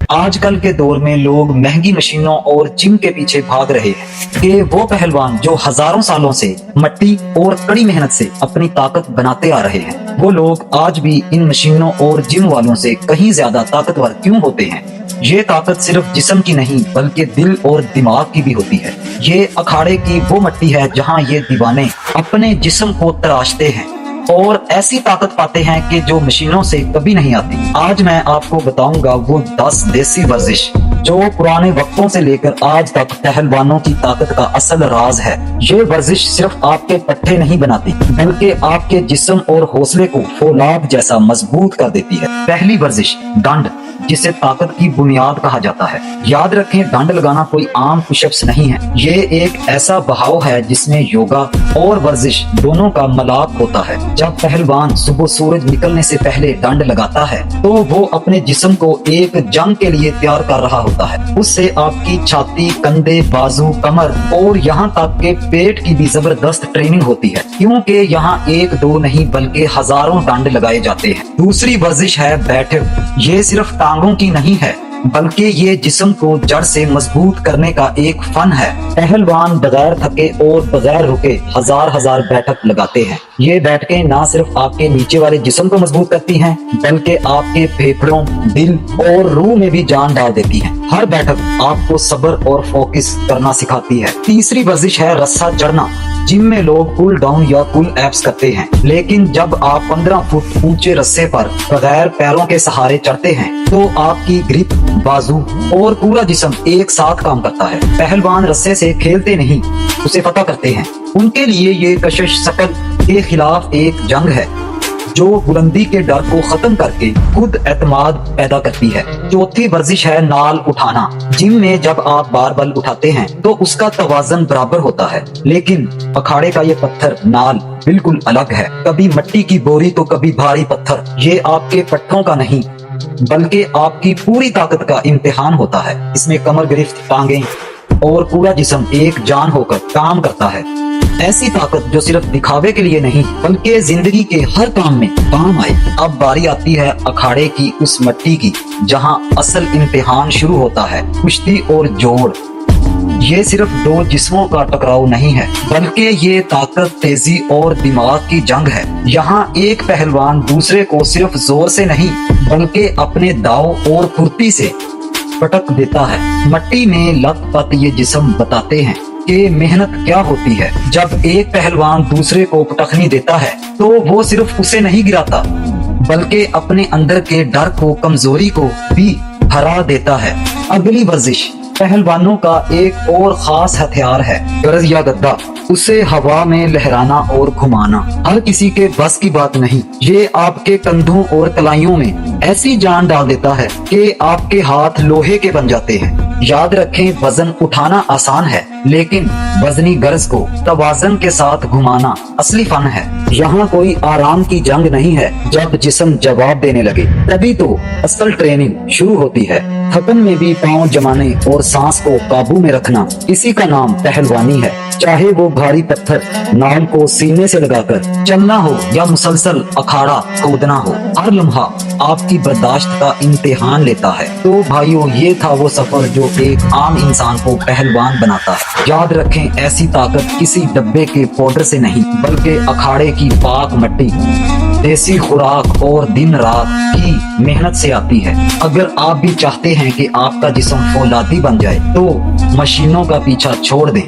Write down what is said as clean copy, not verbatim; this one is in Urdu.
آج کل کے دور میں لوگ مہنگی مشینوں اور جم کے پیچھے بھاگ رہے ہیں کہ وہ پہلوان جو ہزاروں سالوں سے مٹی اور کڑی محنت سے اپنی طاقت بناتے آ رہے ہیں، وہ لوگ آج بھی ان مشینوں اور جم والوں سے کہیں زیادہ طاقتور کیوں ہوتے ہیں؟ یہ طاقت صرف جسم کی نہیں بلکہ دل اور دماغ کی بھی ہوتی ہے۔ یہ اکھاڑے کی وہ مٹی ہے جہاں یہ دیوانے اپنے جسم کو تراشتے ہیں اور ایسی طاقت پاتے ہیں کہ جو مشینوں سے کبھی نہیں آتی۔ آج میں آپ کو بتاؤں گا وہ 10 دیسی ورزش جو پرانے وقتوں سے لے کر آج تک پہلوانوں کی طاقت کا اصل راز ہے۔ یہ ورزش صرف آپ کے پٹھے نہیں بناتی بلکہ آپ کے جسم اور حوصلے کو فولاد جیسا مضبوط کر دیتی ہے۔ پہلی ورزش ڈنڈ، جسے طاقت کی بنیاد کہا جاتا ہے۔ یاد رکھیں، ڈنڈ لگانا کوئی عام پش اپس نہیں ہے، یہ ایک ایسا بہاؤ ہے جس میں یوگا اور ورزش دونوں کا ملاپ ہوتا ہے۔ جب پہلوان صبح سورج نکلنے سے پہلے ڈنڈ لگاتا ہے تو وہ اپنے جسم کو ایک جنگ کے لیے تیار کر رہا ہوتا ہے۔ اس سے آپ کی چھاتی، کندھے، بازو، کمر اور یہاں تک کہ پیٹ کی بھی زبردست ٹریننگ ہوتی ہے، کیونکہ یہاں ایک دو نہیں بلکہ ہزاروں ڈنڈ لگائے جاتے ہیں۔ دوسری ورزش ہے بیٹھک۔ یہ صرف ٹانگوں کی نہیں ہے بلکہ یہ جسم کو جڑ سے مضبوط کرنے کا ایک فن ہے۔ پہلوان بغیر تھکے اور بغیر رکے ہزار بیٹھک لگاتے ہیں۔ یہ بیٹھکیں نہ صرف آپ کے نیچے والے جسم کو مضبوط کرتی ہیں بلکہ آپ کے پھیپھڑوں، دل اور روح میں بھی جان ڈال دیتی ہیں۔ ہر بیٹھک آپ کو صبر اور فوکس کرنا سکھاتی ہے۔ تیسری ورزش ہے رسا چڑھنا۔ جم میں لوگ پل ڈاؤن یا پل ایپس کرتے ہیں، لیکن جب آپ 15 فٹ اونچے رسے پر بغیر پیروں کے سہارے چڑھتے ہیں تو آپ کی گرپ، بازو اور پورا جسم ایک ساتھ کام کرتا ہے۔ پہلوان رسے سے کھیلتے نہیں، اسے فتح کرتے ہیں۔ ان کے لیے یہ کشش شکل کے خلاف ایک جنگ ہے جو بلندی کے ڈر کو ختم کر کے خود اعتماد پیدا کرتی ہے۔ چوتھی ورزش ہے نال اٹھانا۔ جم میں جب آپ باربل اٹھاتے ہیں تو اس کا توازن برابر ہوتا ہے، لیکن اکھاڑے کا یہ پتھر نال بالکل الگ ہے۔ کبھی مٹی کی بوری تو کبھی بھاری پتھر۔ یہ آپ کے پٹھوں کا نہیں بلکہ آپ کی پوری طاقت کا امتحان ہوتا ہے۔ اس میں کمر گرفت، ٹانگیں اور پورا جسم ایک جان ہو کر کام کرتا ہے۔ ایسی طاقت جو صرف دکھاوے کے لیے نہیں بلکہ زندگی کے ہر کام میں کام آئے۔ اب باری آتی ہے اکھاڑے کی اس مٹی کی جہاں اصل امتحان شروع ہوتا ہے، کشتی اور جوڑ۔ یہ صرف دو جسموں کا ٹکراؤ نہیں ہے بلکہ یہ طاقت، تیزی اور دماغ کی جنگ ہے۔ یہاں ایک پہلوان دوسرے کو صرف زور سے نہیں بلکہ اپنے داؤ اور پھرتی سے پٹک دیتا ہے۔ مٹی میں لت پت یہ جسم بتاتے ہیں کہ محنت کیا ہوتی ہے۔ جب ایک پہلوان دوسرے کو پٹخنی دیتا ہے تو وہ صرف اسے نہیں گراتا بلکہ اپنے اندر کے ڈر کو، کمزوری کو بھی ہرا دیتا ہے۔ اگلی ورزش پہلوانوں کا ایک اور خاص ہتھیار ہے گرز یا گدا۔ اسے ہوا میں لہرانا اور گھمانا ہر کسی کے بس کی بات نہیں۔ یہ آپ کے کندھوں اور کلائیوں میں ایسی جان ڈال دیتا ہے کہ آپ کے ہاتھ لوہے کے بن جاتے ہیں۔ یاد رکھیں، وزن اٹھانا آسان ہے لیکن وزنی گرز کو توازن کے ساتھ گھمانا اصلی فن ہے۔ یہاں کوئی آرام کی جنگ نہیں ہے۔ جب جسم جواب دینے لگے تبھی تو اصل ٹریننگ شروع ہوتی ہے۔ تھکن میں بھی پاؤں جمانے اور سانس کو قابو میں رکھنا، اسی کا نام پہلوانی ہے۔ چاہے وہ بھاری پتھر نال کو سینے سے لگا کر چلنا ہو یا مسلسل اکھاڑا کودنا ہو، ہر لمحہ آپ کی برداشت کا امتحان لیتا ہے۔ تو بھائیوں، یہ تھا وہ سفر جو ایک عام انسان کو پہلوان بناتا ہے۔ یاد رکھیں، ایسی طاقت کسی ڈبے کے پاؤڈر سے نہیں بلکہ اکھاڑے کی پاک مٹی، دیسی خوراک اور دن رات کی محنت سے آتی ہے۔ اگر آپ بھی چاہتے ہیں کہ آپ کا جسم فولادی بن جائے تو مشینوں کا پیچھا چھوڑ دیں